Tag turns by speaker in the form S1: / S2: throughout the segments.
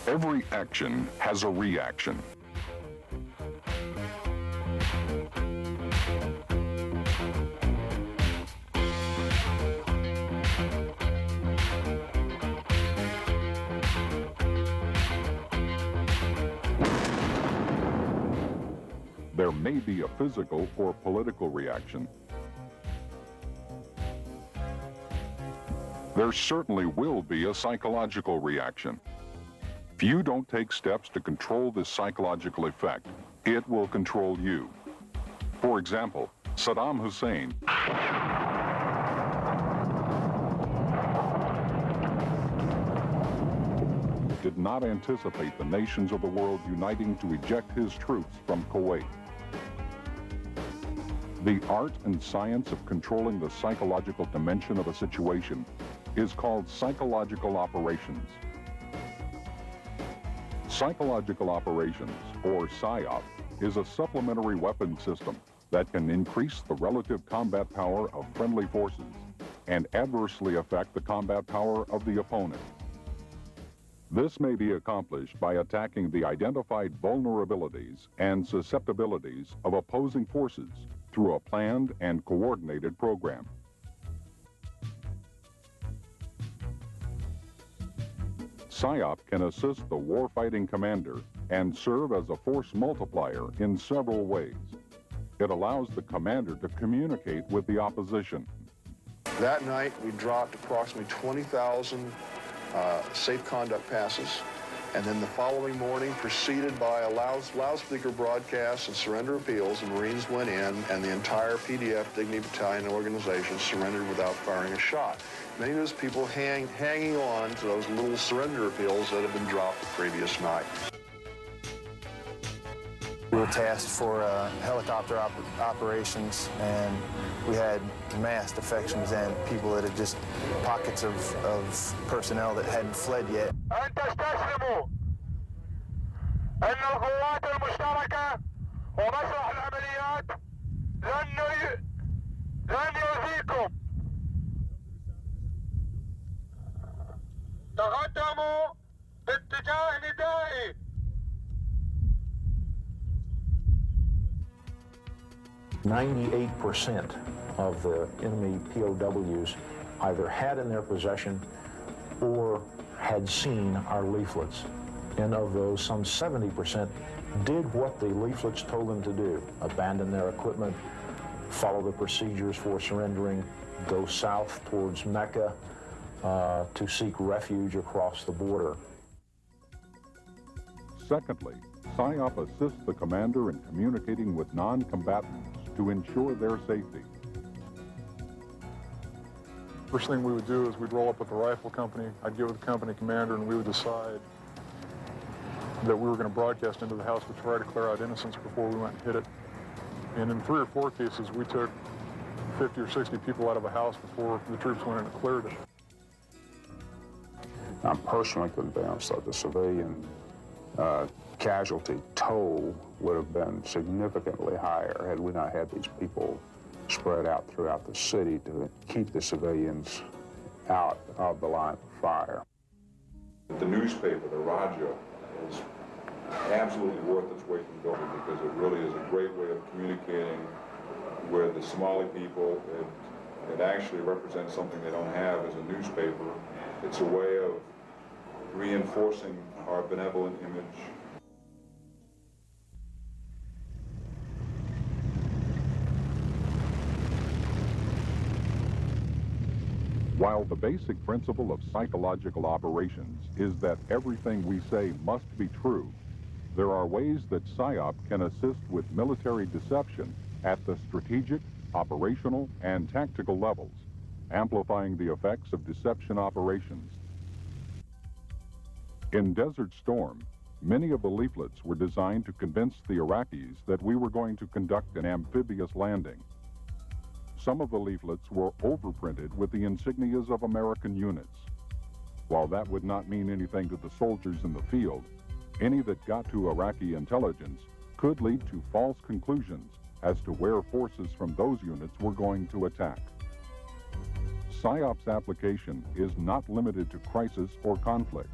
S1: Every action has a reaction. There may be a physical or political reaction. There certainly will be a psychological reaction. If you don't take steps to control this psychological effect, it will control you. For example, Saddam Hussein did not anticipate the nations of the world uniting to eject his troops from Kuwait. The art and science of controlling the psychological dimension of a situation is called psychological operations. Psychological operations, or PSYOP, is a supplementary weapon system that can increase the relative combat power of friendly forces and adversely affect the combat power of the opponent. This may be accomplished by attacking the identified vulnerabilities and susceptibilities of opposing forces through a planned and coordinated program. PSYOP can assist the warfighting commander and serve as a force multiplier in several ways. It allows the commander to communicate with the opposition.
S2: That night, we dropped approximately 20,000 safe conduct passes, and then the following morning, preceded by a loudspeaker broadcast and surrender appeals, the Marines went in, and the entire PDF Dignity Battalion organization surrendered without firing a shot. Many of those people hanging on to those little surrender appeals that had been dropped the previous night.
S3: We were tasked for helicopter operations, and we had mass defections and people that had just pockets of personnel that hadn't fled yet.
S4: تقدموا باتجاه ندائي.
S5: 98% of the enemy POWs either had in their possession or had seen our leaflets. And of those, some 70% did what the leaflets told them to do: abandon their equipment, follow the procedures for surrendering, go south towards Mecca, to seek refuge across the border.
S1: Secondly, PSYOP assists the commander in communicating with non-combatants to ensure their safety.
S6: First thing we would do is we'd roll up with the rifle company. I'd get with the company commander, and we would decide that we were going to broadcast into the house to try to clear out innocents before we went and hit it. And in 3 or 4 cases, we took 50 or 60 people out of a house before the troops went in and cleared it.
S7: I'm personally convinced that the civilian casualty toll would have been significantly higher had we not had these people spread out throughout the city to keep the civilians out of the line of fire.
S8: The newspaper, the radio, is absolutely worth its weight in gold because it really is a great way of communicating with the Somali people. It actually represents something they don't have as a newspaper. It's a way of reinforcing our benevolent image.
S1: While the basic principle of psychological operations is that everything we say must be true, there are ways that PSYOP can assist with military deception at the strategic, operational, and tactical levels, amplifying the effects of deception operations. In Desert Storm, many of the leaflets were designed to convince the Iraqis that we were going to conduct an amphibious landing. Some of the leaflets were overprinted with the insignias of American units. While that would not mean anything to the soldiers in the field, any that got to Iraqi intelligence could lead to false conclusions as to where forces from those units were going to attack. PSYOP's application is not limited to crisis or conflict.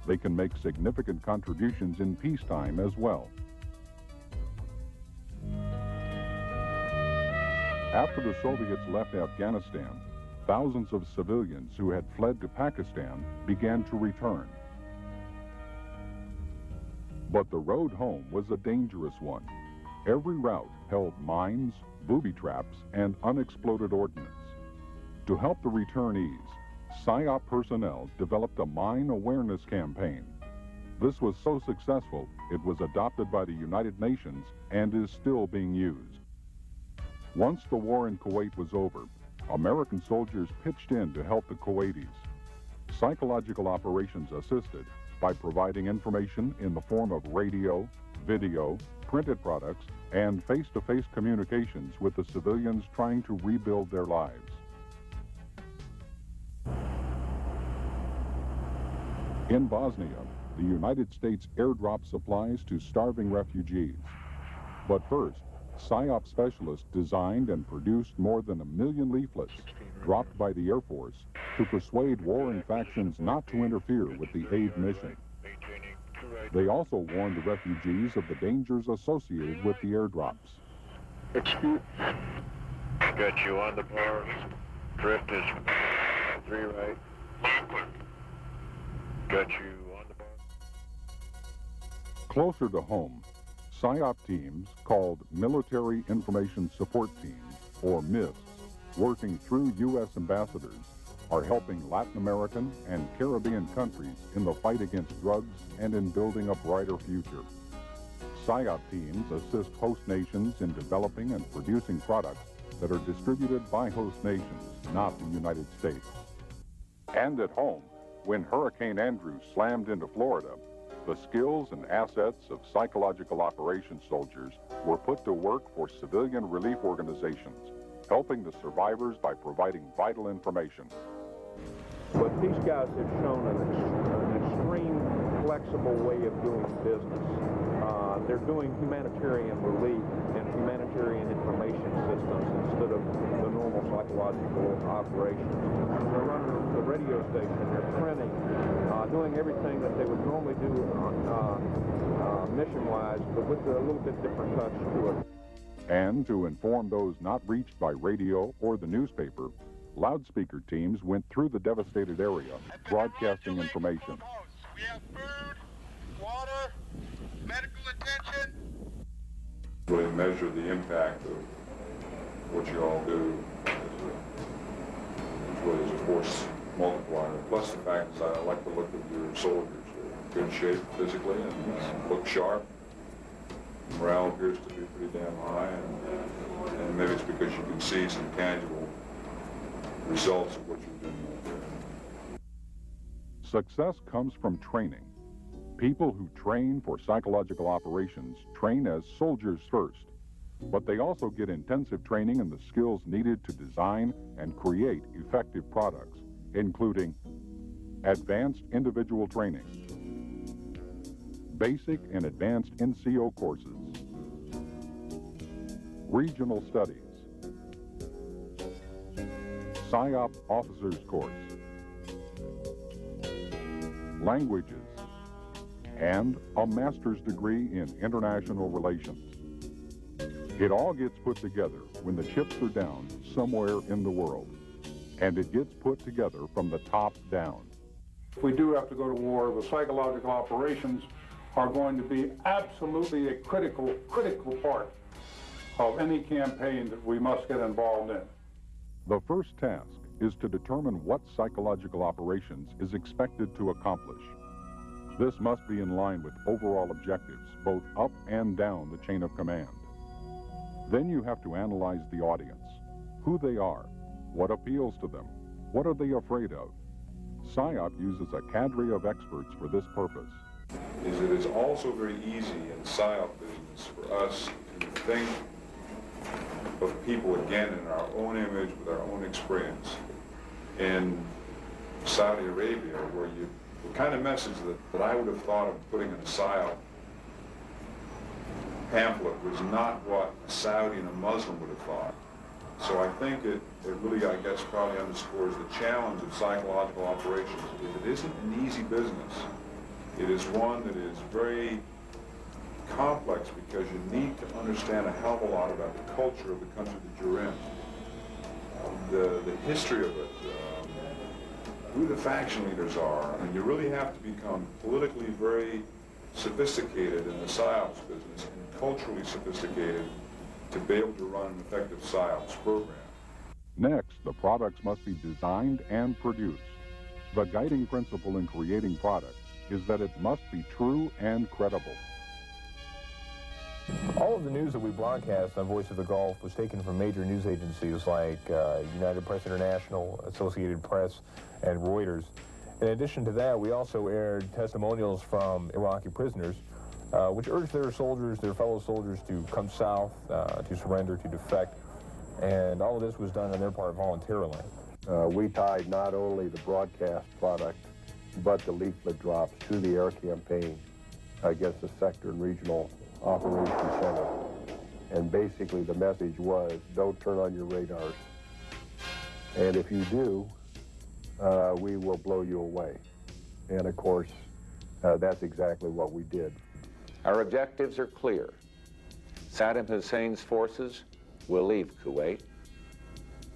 S1: they can make significant contributions in peacetime as well. After the Soviets left Afghanistan, thousands of civilians who had fled to Pakistan began to return. But the road home was a dangerous one. Every route held mines, booby traps, and unexploded ordnance. To help the returnees, PSYOP personnel developed a mine awareness campaign. This was so successful, it was adopted by the United Nations and is still being used. Once the war in Kuwait was over, American soldiers pitched in to help the Kuwaitis. Psychological operations assisted by providing information in the form of radio, video, printed products, and face-to-face communications with the civilians trying to rebuild their lives. In Bosnia, the United States airdropped supplies to starving refugees. But first, PSYOP specialists designed and produced more than 1 million leaflets dropped by the Air Force to persuade warring factions not to interfere with the aid mission. They also warned the refugees of the dangers associated with the airdrops.
S9: Got you on the bar. Drift is 3 right. Got you on the bar.
S1: Closer to home, PSYOP teams called Military Information Support Teams, or MISS, working through U.S. ambassadors, are helping Latin American and Caribbean countries in the fight against drugs and in building a brighter future. PSYOP teams assist host nations in developing and producing products that are distributed by host nations, not the United States. And at home, when Hurricane Andrew slammed into Florida, the skills and assets of psychological operations soldiers were put to work for civilian relief organizations, helping the survivors by providing vital information.
S10: But these guys have shown an extreme flexible way of doing business. They're doing humanitarian relief and humanitarian information systems instead of the normal psychological operations. They're running the radio station, they're printing, doing everything that they would normally do mission-wise, but with a little bit different touch to it.
S1: And to inform those not reached by radio or the newspaper, loudspeaker teams went through the devastated area, broadcasting information.
S4: We have food, water, medical attention.
S8: Really measure the impact of what you all do as a force multiplier. Plus the fact is I like the look of your soldiers. They're in good shape physically and look sharp. Morale appears to be pretty damn high, and maybe it's because you can see some tangible results of what you're doing out there.
S1: Success comes from training. People who train for psychological operations train as soldiers first, but they also get intensive training in the skills needed to design and create effective products, including advanced individual training, basic and advanced NCO courses, regional studies, PSYOP officers course, languages, and a master's degree in international relations. It all gets put together when the chips are down somewhere in the world, and it gets put together from the top down.
S11: If we do have to go to war, the psychological operations are going to be absolutely a critical part of any campaign that we must get involved in.
S1: The first task is to determine what psychological operations is expected to accomplish. This must be in line with overall objectives, both up and down the chain of command. Then you have to analyze the audience, who they are, what appeals to them, what are they afraid of. PSYOP uses a cadre of experts for this purpose.
S8: Is it is also very easy in PSYOP business for us to think of people again in our own image with our own experience. In Saudi Arabia, where the kind of message that I would have thought of putting in a PSYOP pamphlet was not what a Saudi and a Muslim would have thought. So I think it really, I guess, probably underscores the challenge of psychological operations. It isn't an easy business. It is one that is very complex because you need to understand a hell of a lot about the culture of the country that you're in, the history of it, who the faction leaders are. I mean, you really have to become politically very sophisticated in the PSYOPs business and culturally sophisticated to be able to run an effective PSYOPs program.
S1: Next, the products must be designed and produced. The guiding principle in creating products is that it must be true and credible.
S12: All of the news that we broadcast on Voice of the Gulf was taken from major news agencies like United Press International, Associated Press, and Reuters. In addition to that, we also aired testimonials from Iraqi prisoners, which urged their soldiers, their fellow soldiers, to come south, to surrender, to defect. And all of this was done on their part voluntarily.
S13: We tied not only the broadcast product, but the leaflet drops to the air campaign against the sector and regional operations center. And basically the message was, don't turn on your radars. And if you do, we will blow you away. And of course, that's exactly what we did.
S14: Our objectives are clear. Saddam Hussein's forces will leave Kuwait.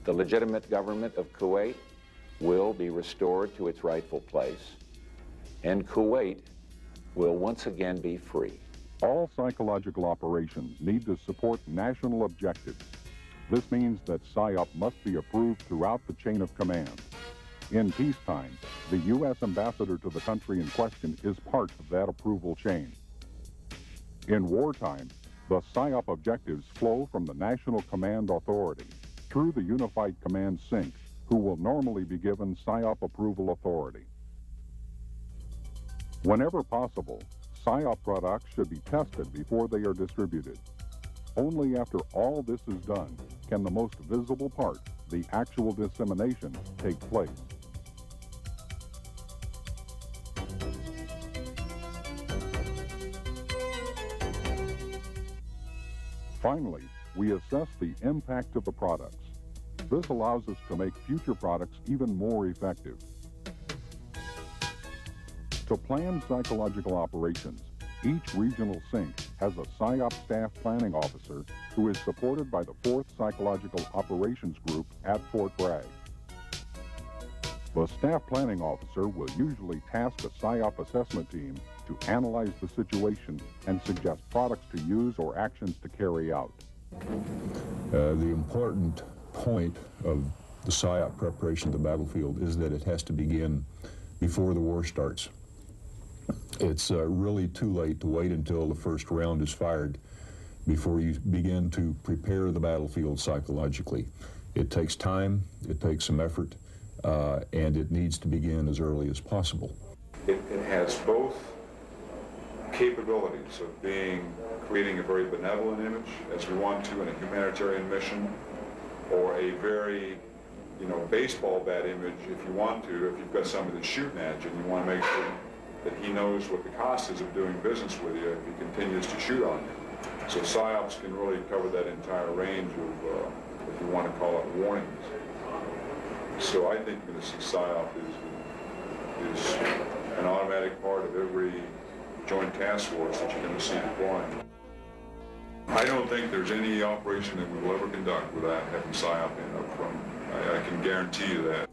S14: The legitimate government of Kuwait will be restored to its rightful place, and Kuwait will once again be free.
S1: All psychological operations need to support national objectives. This means that PSYOP must be approved throughout the chain of command. In peacetime, the U.S. ambassador to the country in question is part of that approval chain. In wartime, the PSYOP objectives flow from the National Command Authority through the Unified Command SYNC, who will normally be given PSYOP approval authority. Whenever possible, PSYOP products should be tested before they are distributed. Only after all this is done can the most visible part, the actual dissemination, take place. Finally, we assess the impact of the products. This allows us to make future products even more effective. To plan psychological operations, each regional SYNC has a PSYOP staff planning officer who is supported by the 4th Psychological Operations Group at Fort Bragg. The staff planning officer will usually task a PSYOP assessment team to analyze the situation and suggest products to use or actions to carry out.
S7: The important point of the PSYOP preparation of the battlefield is that it has to begin before the war starts. It's really too late to wait until the first round is fired before you begin to prepare the battlefield psychologically. It takes time, it takes some effort, and it needs to begin as early as possible.
S8: It has both capabilities of creating a very benevolent image, as we want to in a humanitarian mission, or a very, baseball bat image if you want to, if you've got somebody that's shooting at you and you want to make sure that he knows what the cost is of doing business with you if he continues to shoot on you. So PSYOPs can really cover that entire range of, if you want to call it, warnings. So I think you're going to see PSYOP is an automatic part of every joint task force that you're going to see deploying. I don't think there's any operation that we will ever conduct without having PSYOP in up front. I can guarantee you that.